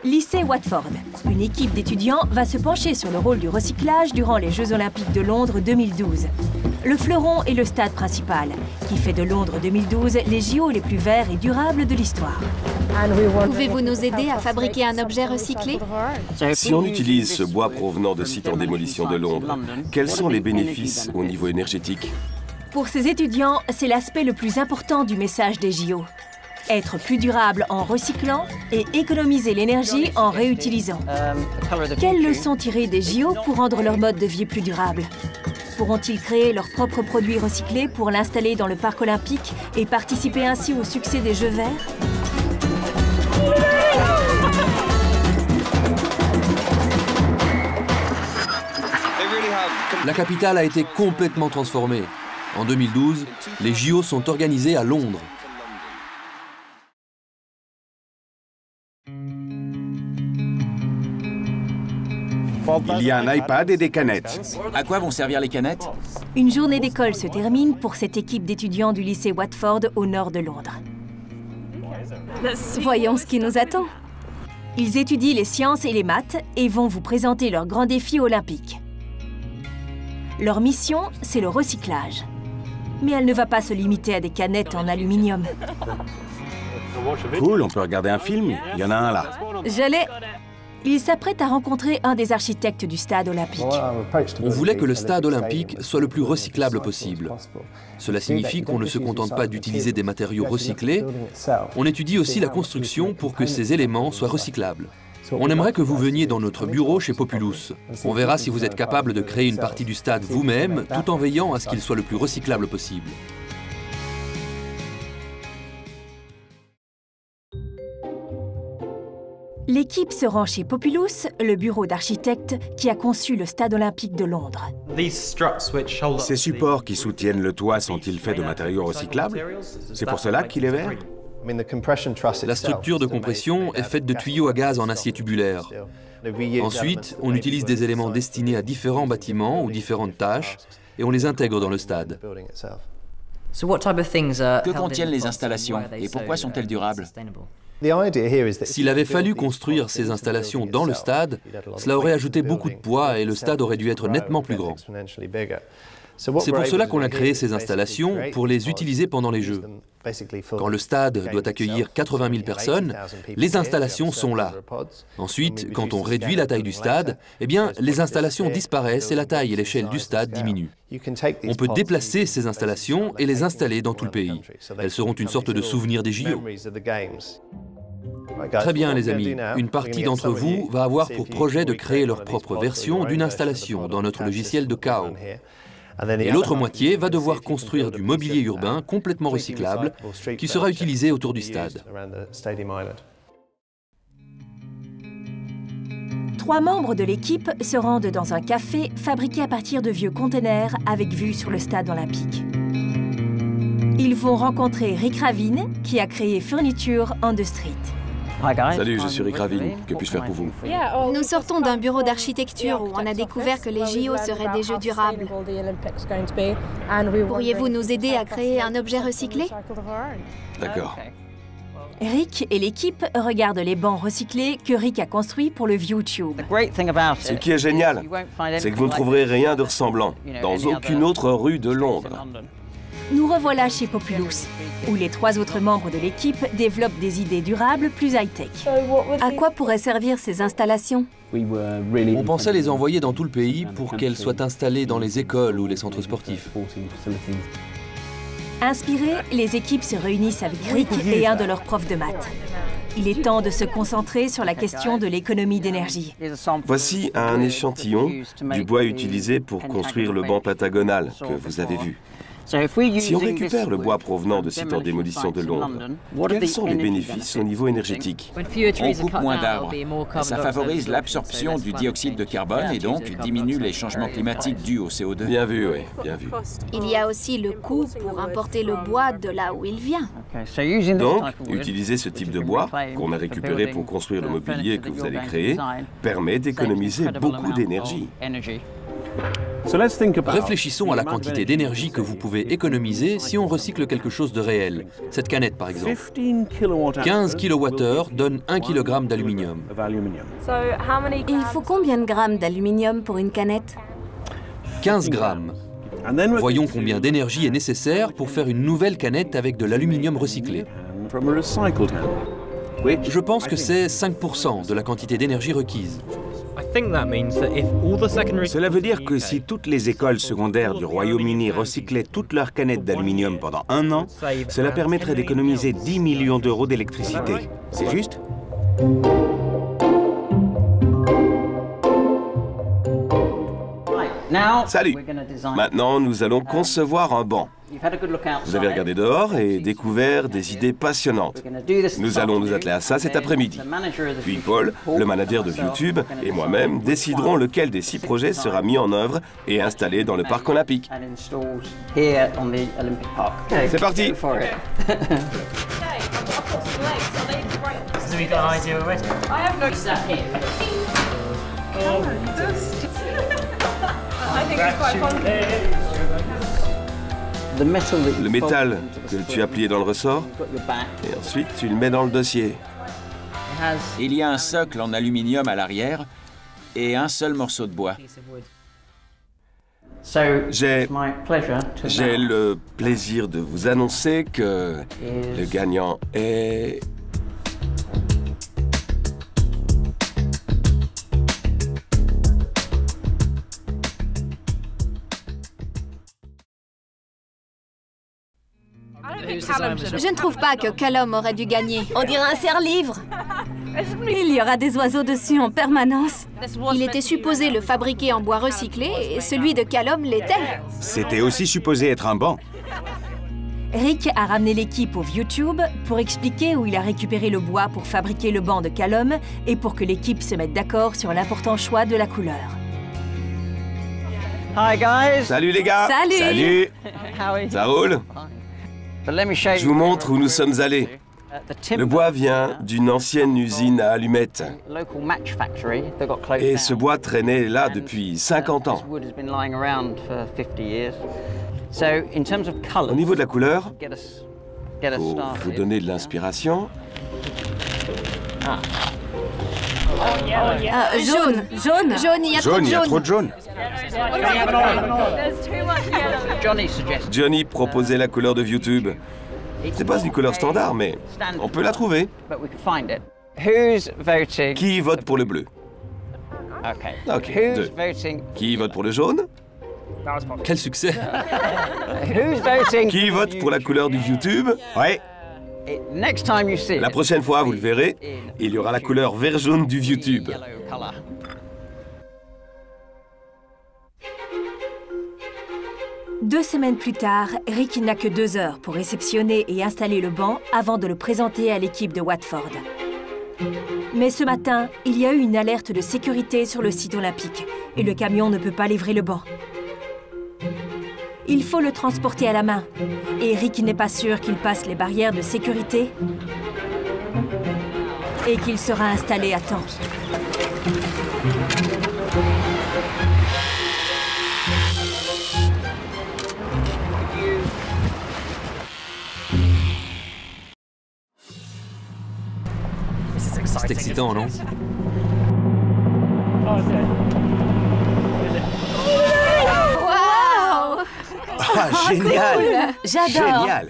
Lycée Watford. Une équipe d'étudiants va se pencher sur le rôle du recyclage durant les Jeux Olympiques de Londres 2012. Le fleuron est le stade principal, qui fait de Londres 2012 les JO les plus verts et durables de l'histoire. Pouvez-vous nous aider à fabriquer un objet recyclé? Si on utilise ce bois provenant de sites en démolition de Londres, quels sont les bénéfices au niveau énergétique? Pour ces étudiants, c'est l'aspect le plus important du message des JO. Être plus durable en recyclant et économiser l'énergie en réutilisant. Quelles leçons tirer des JO pour rendre leur mode de vie plus durable? Pourront-ils créer leurs propres produits recyclés pour l'installer dans le parc olympique et participer ainsi au succès des Jeux verts? La capitale a été complètement transformée. En 2012, les JO sont organisés à Londres. Il y a un iPad et des canettes. À quoi vont servir les canettes? Une journée d'école se termine pour cette équipe d'étudiants du lycée Watford au nord de Londres. Voyons ce qui nous attend. Ils étudient les sciences et les maths et vont vous présenter leurs grands défis olympiques. Leur mission, c'est le recyclage. Mais elle ne va pas se limiter à des canettes en aluminium. Cool, on peut regarder un film. Il y en a un là. J'allais... Ils s'apprêtent à rencontrer un des architectes du stade olympique. On voulait que le stade olympique soit le plus recyclable possible. Cela signifie qu'on ne se contente pas d'utiliser des matériaux recyclés, on étudie aussi la construction pour que ces éléments soient recyclables. On aimerait que vous veniez dans notre bureau chez Populous. On verra si vous êtes capable de créer une partie du stade vous-même, tout en veillant à ce qu'il soit le plus recyclable possible. L'équipe se rend chez Populous, le bureau d'architecte qui a conçu le stade olympique de Londres. Ces supports qui soutiennent le toit sont-ils faits de matériaux recyclables? C'est pour cela qu'il est vert? La structure de compression est faite de tuyaux à gaz en acier tubulaire. Ensuite, on utilise des éléments destinés à différents bâtiments ou différentes tâches et on les intègre dans le stade. Que contiennent les installations et pourquoi sont-elles durables? S'il avait fallu construire ces installations dans le stade, cela aurait ajouté beaucoup de poids et le stade aurait dû être nettement plus grand. C'est pour cela qu'on a créé ces installations, pour les utiliser pendant les Jeux. Quand le stade doit accueillir 80 000 personnes, les installations sont là. Ensuite, quand on réduit la taille du stade, eh bien, les installations disparaissent et la taille et l'échelle du stade diminuent. On peut déplacer ces installations et les installer dans tout le pays. Elles seront une sorte de souvenir des JO. Très bien, les amis. Une partie d'entre vous va avoir pour projet de créer leur propre version d'une installation dans notre logiciel de KAO. Et l'autre moitié va devoir construire du mobilier urbain complètement recyclable qui sera utilisé autour du stade. 3 membres de l'équipe se rendent dans un café fabriqué à partir de vieux containers avec vue sur le stade olympique. Ils vont rencontrer Rick Ravin qui a créé Furniture on the Street. Salut, je suis Rick Ravin. Que puis-je faire pour vous? Nous sortons d'un bureau d'architecture où on a découvert que les JO seraient des jeux durables. Pourriez-vous nous aider à créer un objet recyclé? D'accord. Rick et l'équipe regardent les bancs recyclés que Rick a construits pour le ViewTube. Ce qui est génial, c'est que vous ne trouverez rien de ressemblant dans aucune autre rue de Londres. Nous revoilà chez Populous, où les 3 autres membres de l'équipe développent des idées durables plus high-tech. À quoi pourraient servir ces installations? On pensait les envoyer dans tout le pays pour qu'elles soient installées dans les écoles ou les centres sportifs. Inspirées, les équipes se réunissent avec Rick et un de leurs profs de maths. Il est temps de se concentrer sur la question de l'économie d'énergie. Voici un échantillon du bois utilisé pour construire le banc pentagonal que vous avez vu. Si on récupère le bois provenant de sites en démolition de Londres, quels sont les bénéfices au niveau énergétique? On coupe moins d'arbres. Ça favorise l'absorption du dioxyde de carbone et donc diminue les changements climatiques dus au CO2. Bien vu, oui, bien vu. Il y a aussi le coût pour importer le bois de là où il vient. Donc, utiliser ce type de bois, qu'on a récupéré pour construire le mobilier que vous allez créer, permet d'économiser beaucoup d'énergie. Réfléchissons à la quantité d'énergie que vous pouvez économiser si on recycle quelque chose de réel. Cette canette, par exemple. 15 kWh donne 1 kg d'aluminium. Il faut combien de grammes d'aluminium pour une canette? 15 grammes. Voyons combien d'énergie est nécessaire pour faire une nouvelle canette avec de l'aluminium recyclé. Je pense que c'est 5% de la quantité d'énergie requise. Cela veut dire que si toutes les écoles secondaires du Royaume-Uni recyclaient toutes leurs canettes d'aluminium pendant 1 an, cela permettrait d'économiser 10 millions d'euros d'électricité. C'est juste? Salut. Maintenant, nous allons concevoir un banc. Vous avez regardé dehors et découvert des idées passionnantes. Nous allons nous atteler à ça cet après-midi. Puis Paul, le manager de YouTube, et moi-même déciderons lequel des 6 projets sera mis en œuvre et installé dans le parc olympique. C'est parti! Le métal que tu as plié dans le ressort, et ensuite tu le mets dans le dossier. Il y a un socle en aluminium à l'arrière et un seul morceau de bois. J'ai le plaisir de vous annoncer que le gagnant est... Je ne trouve pas que Callum aurait dû gagner. On dirait un serre-livre. Il y aura des oiseaux dessus en permanence. Il était supposé le fabriquer en bois recyclé et celui de Callum l'était. C'était aussi supposé être un banc. Rick a ramené l'équipe au YouTube pour expliquer où il a récupéré le bois pour fabriquer le banc de Callum et pour que l'équipe se mette d'accord sur l'important choix de la couleur. Hi guys. Salut les gars! Salut! Salut! Ça roule? Je vous montre où nous sommes allés. Le bois vient d'une ancienne usine à allumettes. Et ce bois traînait là depuis 50 ans. Au niveau de la couleur, pour vous donner de l'inspiration... Jaune, il y a trop de jaune. Jaune, il y a trop de jaune. Johnny proposait la couleur de YouTube. C'est pas une couleur standard, mais on peut la trouver. Qui vote pour le bleu? Ok, 2. Qui vote pour le jaune? Quel succès! Qui vote pour la couleur du YouTube? Ouais. La prochaine fois, vous le verrez, il y aura la couleur vert-jaune du YouTube. Deux semaines plus tard, Rick n'a que 2 heures pour réceptionner et installer le banc avant de le présenter à l'équipe de Watford. Mais ce matin, il y a eu une alerte de sécurité sur le site olympique et le camion ne peut pas livrer le banc. Il faut le transporter à la main et Rick n'est pas sûr qu'il passe les barrières de sécurité et qu'il sera installé à temps. C'est excitant, non? Waouh! Ah, génial! J'adore! Génial!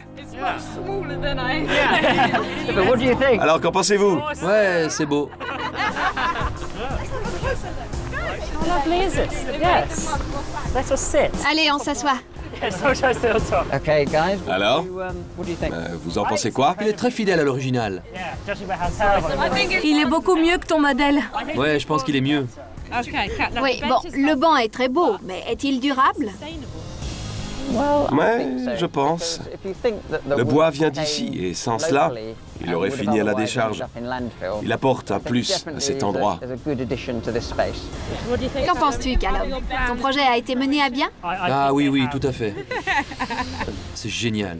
Alors, qu'en pensez-vous? Ouais, c'est beau. Allez, on s'assoit. Alors, vous en pensez quoi? Il est très fidèle à l'original. Il est beaucoup mieux que ton modèle. Ouais, je pense qu'il est mieux. Oui, bon, le banc est très beau, mais est-il durable? Ouais, je pense. Le bois vient d'ici et sans cela, il aurait fini à la décharge. Il apporte un plus à cet endroit. Qu'en penses-tu, Callum? Ton projet a été mené à bien? Ah oui, oui, tout à fait. C'est génial.